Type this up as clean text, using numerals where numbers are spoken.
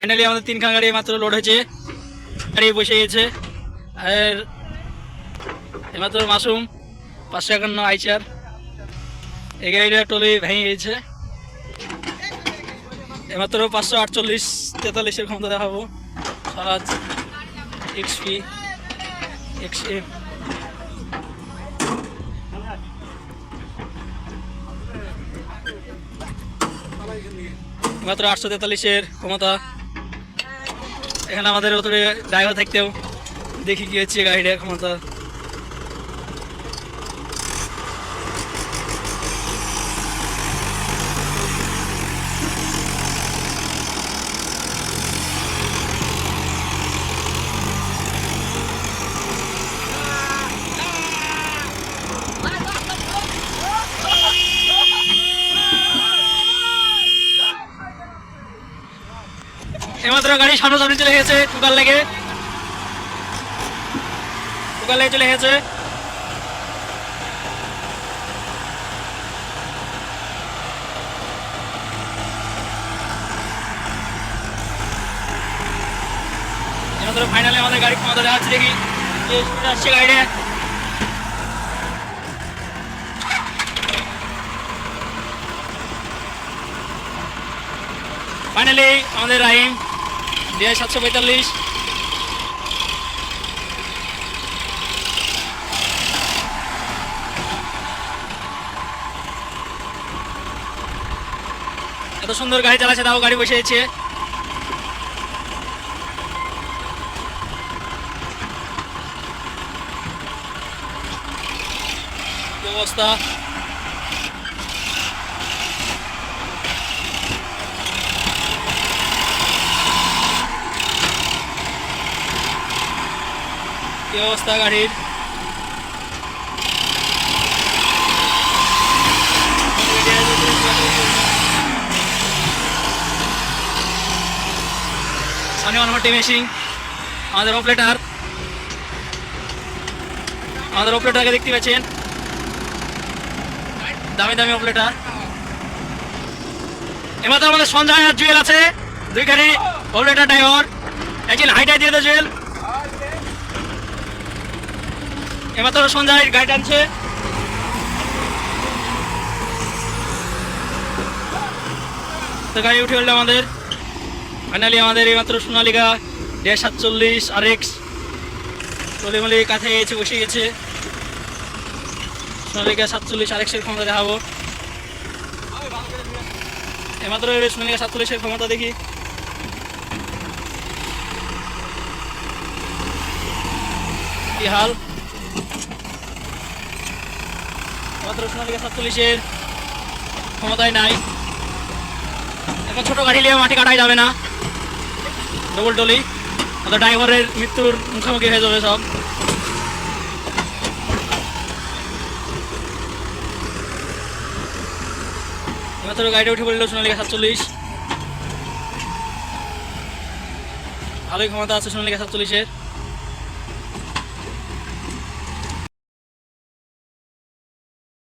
Finally আমাদের তিনখান গাড়ি মাত্র লোড হয়েছে, গাড়ি বসে গেছে। আর এইমাত্র মাসুম 551 আইচার, এই গাড়িটা টোলি ভেঙে গেছে। এইমাত্র 548-43-এর ক্ষমতা দেখাবো। স্বরাজ এক্সপি এক্সএফ মাত্র 843-এর ক্ষমতা। এখানে আমাদের ওপরে ড্রাইভার থাকতেও দেখি কি হচ্ছে গাড়িটার ক্ষমতা। এইমাত্র গাড়ি সামনাসামনি চলে গেছে, টুকার লেগে চলে গেছে। এইমাত্র ফাইনালি আমাদের গাড়ি ক্ষমতা দেখাচ্ছে, দেখি আসছে গাড়িটা। ফাইনালি আমাদের রাহিম DI 745। এত সুন্দর গাড়ি চালাচ্ছে, তাও গাড়ি বসে আছে। কি অবস্থা! কি অবস্থা গাড়ির! সানি ওয়ান মেশিং আমাদের অপারেটরকে দেখতে পাচ্ছেন, দামি দামি অপারেটর। এমাত্র আমাদের সঞ্জয় আর জুয়েল আছে, দুইখানে অপারেটর ড্রাইভার। একজন হাইটাই দিয়ে দেয় জুয়েল। এমাত্র সঞ্জয় গাড়ি টানছে। তো গাড়ি উঠে গেল আমাদের। ফাইনালি আমাদের এইমাত্র সোনালিকা DI 47 RX টলিমলি কাছে গেছে, বসে গেছে। সোনালিকা 47 RX-এর ক্ষমতা দেখাবো। এইমাত্র সোনালিকা 47-এর ক্ষমতা দেখি কি হাল। মাত্র সোনালিকা 47-এর ক্ষমতায় নাই। এখন ছোট গাড়ি নিয়ে মাটি কাটাই যাবে না, ডবল টলি, অত ড্রাইভারের মৃত্যুর মুখোমুখি হয়ে যাবে সব। মাত্র গাড়িটা উঠে পড়ল সোনালিকা 47। ভালোই ক্ষমতা আছে সোনালিকা 47-এর।